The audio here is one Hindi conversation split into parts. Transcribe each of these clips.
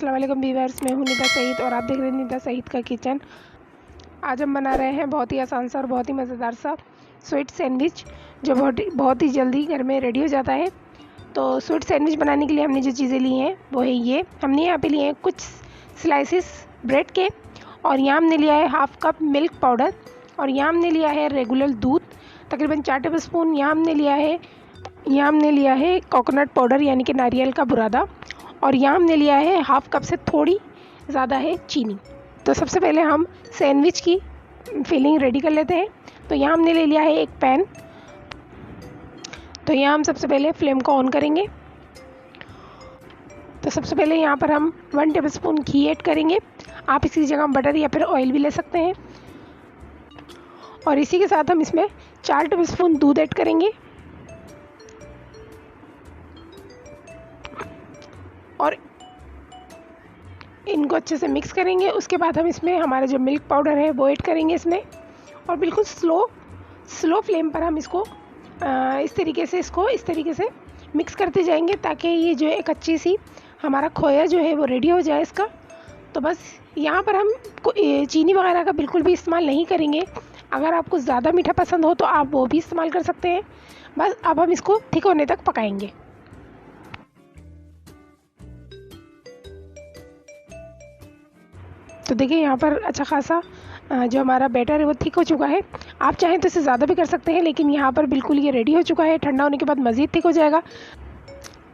अस्सलाम वालेकुम व्यूअर्स, मैं हूं निदा सईद और आप देख रहे हैं निदा सईद का किचन। आज हम बना रहे हैं बहुत ही आसान सा और बहुत ही मज़ेदार सा स्वीट सैंडविच, जो बहुत ही जल्दी घर में रेडी हो जाता है। तो स्वीट सैंडविच बनाने के लिए हमने जो चीज़ें ली हैं वो है ये। हमने यहाँ पे लिए हैं कुछ स्लाइसिस ब्रेड के, और यहाँ हमने लिया है हाफ़ कप मिल्क पाउडर, और यहाँ हमने लिया है रेगुलर दूध तकरीबन 4 टेबल स्पून। यहाँ हमने लिया है कोकोनट पाउडर यानी कि नारियल का बुरादा, और यहाँ हमने लिया है हाफ़ कप से थोड़ी ज़्यादा है चीनी। तो सबसे पहले हम सैंडविच की फिलिंग रेडी कर लेते हैं। तो यहाँ हमने ले लिया है एक पैन। तो यहाँ हम सबसे पहले फ्लेम को ऑन करेंगे। तो सबसे पहले यहाँ पर हम 1 टेबल स्पून घी ऐड करेंगे। आप इसी जगह बटर या फिर ऑयल भी ले सकते हैं। और इसी के साथ हम इसमें 4 टेबल स्पून दूध ऐड करेंगे, और इनको अच्छे से मिक्स करेंगे। उसके बाद हम इसमें हमारा जो मिल्क पाउडर है वो ऐड करेंगे इसमें, और बिल्कुल स्लो फ्लेम पर हम इसको इस तरीके से मिक्स करते जाएंगे, ताकि ये जो एक अच्छी सी हमारा खोया जो है वो रेडी हो जाए इसका। तो बस यहाँ पर हम चीनी वगैरह का बिल्कुल भी इस्तेमाल नहीं करेंगे। अगर आपको ज़्यादा मीठा पसंद हो तो आप वो भी इस्तेमाल कर सकते हैं। बस अब हम इसको थिक होने तक पकाएंगे। तो देखिए यहाँ पर अच्छा खासा जो हमारा बैटर है वो थिक हो चुका है। आप चाहें तो इसे ज़्यादा भी कर सकते हैं, लेकिन यहाँ पर बिल्कुल ये रेडी हो चुका है। ठंडा होने के बाद मज़ीद थिक हो जाएगा।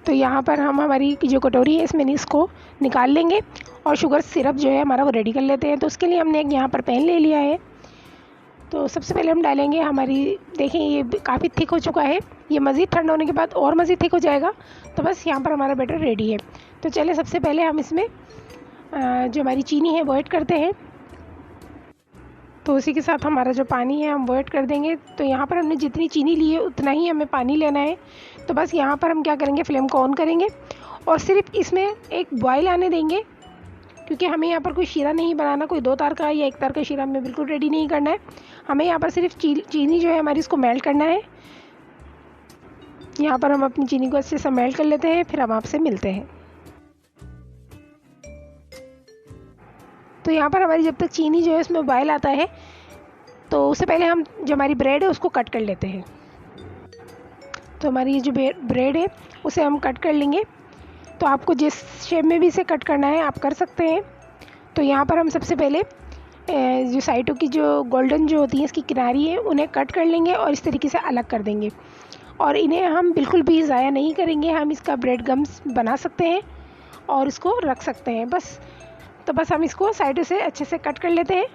तो यहाँ पर हम हमारी जो कटोरी है इसमें इसको निकाल लेंगे, और शुगर सिरप जो है हमारा वो रेडी कर लेते हैं। तो उसके लिए हमने एक यहाँ पर पैन ले लिया है। तो सबसे पहले हम डालेंगे देखें ये काफ़ी थिक हो चुका है। ये मज़ीद ठंडा होने के बाद और मज़ीद थिक हो जाएगा। तो बस यहाँ पर हमारा बैटर रेडी है। तो चलिए सबसे पहले हम इसमें जो हमारी चीनी है वो ऐड करते हैं। तो उसी के साथ हमारा जो पानी है हम वो ऐड कर देंगे। तो यहाँ पर हमने जितनी चीनी ली है उतना ही हमें पानी लेना है। तो बस यहाँ पर हम क्या करेंगे, फ्लेम को ऑन करेंगे और सिर्फ इसमें एक बॉयल आने देंगे, क्योंकि हमें यहाँ पर कोई शीरा नहीं बनाना, कोई 2 तार का या 1 तार का शीरा हमें बिल्कुल रेडी नहीं करना है। हमें यहाँ पर सिर्फ चीनी जो है हमारी इसको मेल्ट करना है। यहाँ पर हम अपनी चीनी को अच्छे से मेल्ट कर लेते हैं, फिर हम आपसे मिलते हैं। तो यहाँ पर हमारी जब तक चीनी जो है इसमें बॉयल आता है, तो उससे पहले हम जो हमारी ब्रेड है उसको कट कर लेते हैं। तो हमारी ये जो ब्रेड है उसे हम कट कर लेंगे। तो आपको जिस शेप में भी इसे कट करना है आप कर सकते हैं। तो यहाँ पर हम सबसे पहले जो साइडों की जो गोल्डन जो होती है इसकी किनारी है उन्हें कट कर लेंगे और इस तरीके से अलग कर देंगे। और इन्हें हम बिल्कुल भी ज़ाया नहीं करेंगे। हम इसका ब्रेड गम्स बना सकते हैं और इसको रख सकते हैं। तो बस हम इसको साइडों से अच्छे से कट कर लेते हैं।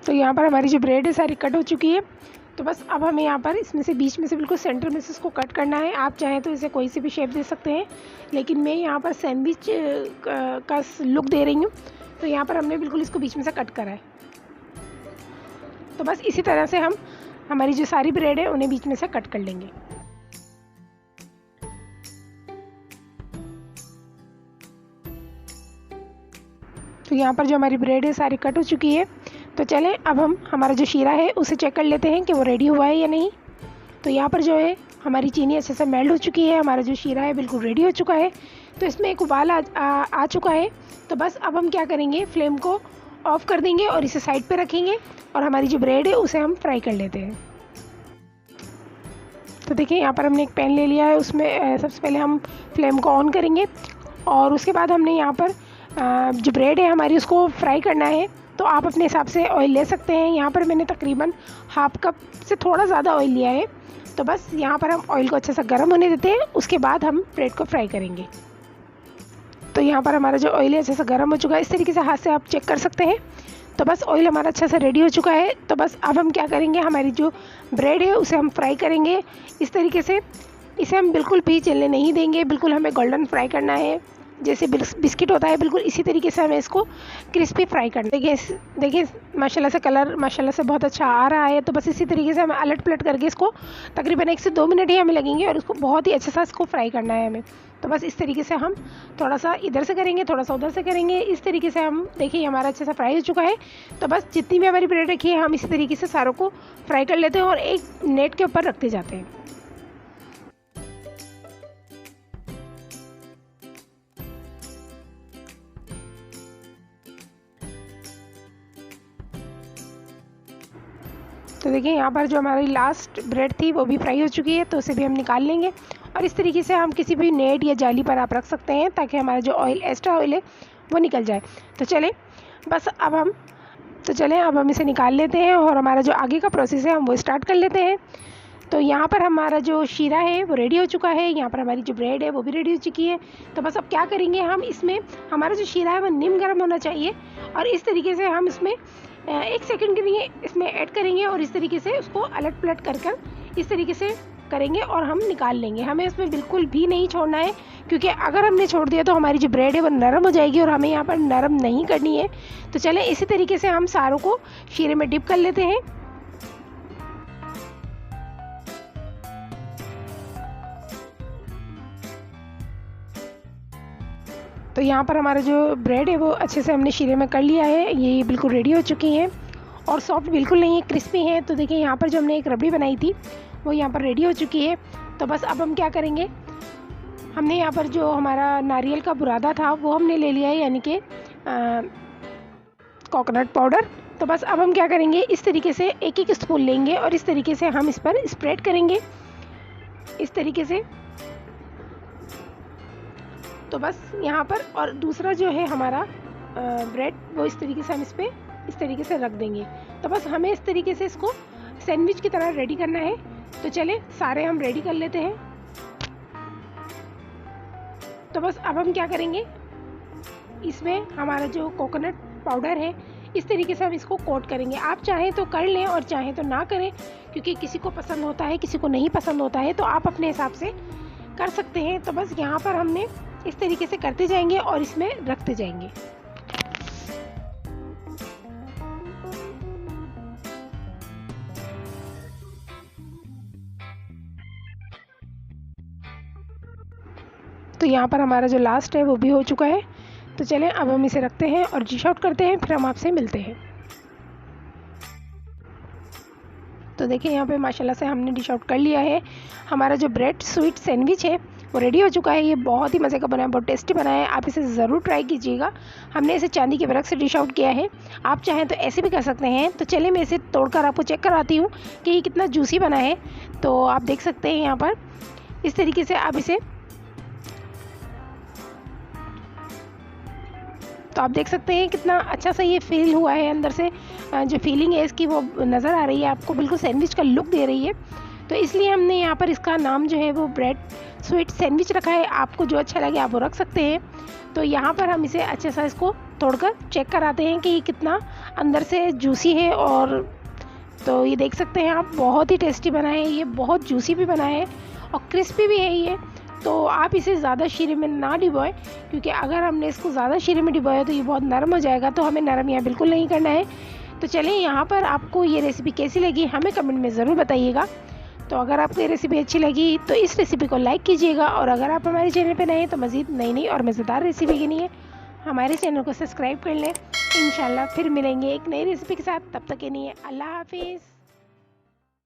तो यहाँ पर हमारी जो ब्रेड है सारी कट हो चुकी है। तो बस अब हमें यहाँ पर इसमें से बीच में से बिल्कुल सेंटर में से इसको कट करना है। आप चाहें तो इसे कोई सी भी शेप दे सकते हैं, लेकिन मैं यहाँ पर सैंडविच का लुक दे रही हूँ। तो यहाँ पर हमने बिल्कुल इसको बीच में से कट करा है। तो बस इसी तरह से हम हमारी जो सारी ब्रेड है उन्हें बीच में से कट कर लेंगे। तो यहाँ पर जो हमारी ब्रेड है सारी कट हो चुकी है। तो चलें अब हम हमारा जो शीरा है उसे चेक कर लेते हैं कि वो रेडी हुआ है या नहीं। तो यहाँ पर जो है हमारी चीनी अच्छे से मेल्ट हो चुकी है, हमारा जो शीरा है बिल्कुल रेडी हो चुका है। तो इसमें एक उबाल आ चुका है। तो बस अब हम क्या करेंगे, फ्लेम को ऑफ़ कर देंगे और इसे साइड पे रखेंगे, और हमारी जो ब्रेड है उसे हम फ्राई कर लेते हैं। तो देखिए यहाँ पर हमने एक पैन ले लिया है, उसमें सबसे पहले हम फ्लेम को ऑन करेंगे, और उसके बाद हमने यहाँ पर जो ब्रेड है हमारी उसको फ्राई करना है। तो आप अपने हिसाब से ऑयल ले सकते हैं। यहाँ पर मैंने तकरीबन हाफ़ कप से थोड़ा ज़्यादा ऑयल लिया है। तो बस यहाँ पर हम ऑयल को अच्छे से गर्म होने देते हैं, उसके बाद हम ब्रेड को फ्राई करेंगे। तो यहाँ पर हमारा जो ऑयल है अच्छे से गर्म हो चुका है। इस तरीके से हाथ से आप चेक कर सकते हैं। तो बस ऑयल हमारा अच्छे से रेडी हो चुका है। तो बस अब हम क्या करेंगे, हमारी जो ब्रेड है उसे हम फ्राई करेंगे इस तरीके से। इसे हम बिल्कुल भी जलने नहीं देंगे, बिल्कुल हमें गोल्डन फ्राई करना है। जैसे बिस्किट होता है बिल्कुल इसी तरीके से हमें इसको क्रिस्पी फ्राई करना है। देखिए माशाल्लाह से कलर माशाल्लाह से बहुत अच्छा आ रहा है। तो बस इसी तरीके से हमें अलट पलट करके इसको तकरीबन 1 से 2 मिनट ही हमें लगेंगे और इसको बहुत ही अच्छे से इसको फ्राई करना है हमें। तो बस इस तरीके से हम थोड़ा सा इधर से करेंगे, थोड़ा सा उधर से करेंगे, इस तरीके से हम देखिए हमारा अच्छे से फ्राई हो चुका है। तो बस जितनी भी हमारी ब्रेड रखी है हम इसी तरीके से सारों को फ्राई कर लेते हैं और एक नेट के ऊपर रखते जाते हैं। तो देखिए यहाँ पर जो हमारी लास्ट ब्रेड थी वो भी फ्राई हो चुकी है, तो उसे भी हम निकाल लेंगे। और इस तरीके से हम किसी भी नेट या जाली पर आप रख सकते हैं ताकि हमारा जो ऑयल एक्स्ट्रा ऑयल है वो निकल जाए। तो चलें अब हम इसे निकाल लेते हैं और हमारा जो आगे का प्रोसेस है हम वो स्टार्ट कर लेते हैं। तो यहाँ पर हमारा जो शीरा है वो रेडी हो चुका है, यहाँ पर हमारी जो ब्रेड है वो भी रेडी हो चुकी है। तो बस अब क्या करेंगे, हम इसमें हमारा जो शीरा है वो निम गर्म होना चाहिए और इस तरीके से हम इसमें 1 सेकंड के लिए इसमें ऐड करेंगे और इस तरीके से उसको अलट पलट कर इस तरीके से करेंगे और हम निकाल लेंगे। हमें इसमें बिल्कुल भी नहीं छोड़ना है, क्योंकि अगर हमने छोड़ दिया तो हमारी जो ब्रेड है वो नरम हो जाएगी और हमें यहाँ पर नरम नहीं करनी है। तो चलें इसी तरीके से हम सारों को शीरे में डिप कर लेते हैं। तो यहाँ पर हमारा जो ब्रेड है वो अच्छे से हमने शीरे में कर लिया है, ये बिल्कुल रेडी हो चुकी हैं और सॉफ्ट बिल्कुल नहीं है, क्रिस्पी है। तो देखिए यहाँ पर जो हमने एक रबड़ी बनाई थी वो यहाँ पर रेडी हो चुकी है। तो बस अब हम क्या करेंगे, हमने यहाँ पर जो हमारा नारियल का बुरादा था वो हमने ले लिया है, यानी कि कोकोनट पाउडर। तो बस अब हम क्या करेंगे, इस तरीके से एक एक स्पून लेंगे और इस तरीके से हम इस पर स्प्रेड करेंगे इस तरीके से। तो बस यहाँ पर और दूसरा जो है हमारा ब्रेड वो इस तरीके से हम इस तरीके से रख देंगे। तो बस हमें इस तरीके से इसको सैंडविच की तरह रेडी करना है। तो चले सारे हम रेडी कर लेते हैं। तो बस अब हम क्या करेंगे, इसमें हमारा जो कोकोनट पाउडर है इस तरीके से हम इसको कोट करेंगे। आप चाहें तो कर लें और चाहें तो ना करें, क्योंकि किसी को पसंद होता है किसी को नहीं पसंद होता है, तो आप अपने हिसाब से कर सकते हैं। तो बस यहाँ पर हमने इस तरीके से करते जाएंगे और इसमें रखते जाएंगे। तो यहाँ पर हमारा जो लास्ट है वो भी हो चुका है। तो चलें अब हम इसे रखते हैं और डिश आउट करते हैं, फिर हम आपसे मिलते हैं। तो देखिए यहाँ पे माशाल्लाह से हमने डिश आउट कर लिया है। हमारा जो ब्रेड स्वीट सैंडविच है वो रेडी हो चुका है। ये बहुत ही मज़े का बना है, बहुत टेस्टी बना है, आप इसे ज़रूर ट्राई कीजिएगा। हमने इसे चांदी के बरक से डिश आउट किया है, आप चाहें तो ऐसे भी कर सकते हैं। तो चलिए मैं इसे तोड़कर आपको चेक कराती हूँ कि ये कितना जूसी बना है। तो आप देख सकते हैं यहाँ पर इस तरीके से आप इसे, तो आप देख सकते हैं कितना अच्छा सा ये फील हुआ है, अंदर से जो फीलिंग है इसकी वो नज़र आ रही है आपको, बिल्कुल सैंडविच का लुक दे रही है। तो इसलिए हमने यहाँ पर इसका नाम जो है वो ब्रेड स्वीट सैंडविच रखा है। आपको जो अच्छा लगे आप वो रख सकते हैं। तो यहाँ पर हम इसे अच्छे से इसको तोड़कर चेक कराते हैं कि ये कितना अंदर से जूसी है। और तो ये देख सकते हैं आप, बहुत ही टेस्टी बना है, ये बहुत जूसी भी बना है और क्रिस्पी भी है ये। तो आप इसे ज़्यादा शीरे में ना डिबोएं, क्योंकि अगर हमने इसको ज़्यादा शीरे में डिबोया तो ये बहुत नरम हो जाएगा, तो हमें नरम यहाँ बिल्कुल नहीं करना है। तो चलिए यहाँ पर आपको ये रेसिपी कैसी लगी हमें कमेंट में ज़रूर बताइएगा। तो अगर आपको ये रेसिपी अच्छी लगी तो इस रेसिपी को लाइक कीजिएगा, और अगर आप हमारे चैनल पर नए हैं तो मज़ीद नई और मज़ेदार रेसिपी के लिए हमारे चैनल को सब्सक्राइब कर लें। इंशाल्लाह फिर मिलेंगे एक नई रेसिपी के साथ, तब तक के लिए अल्लाह हाफिज़।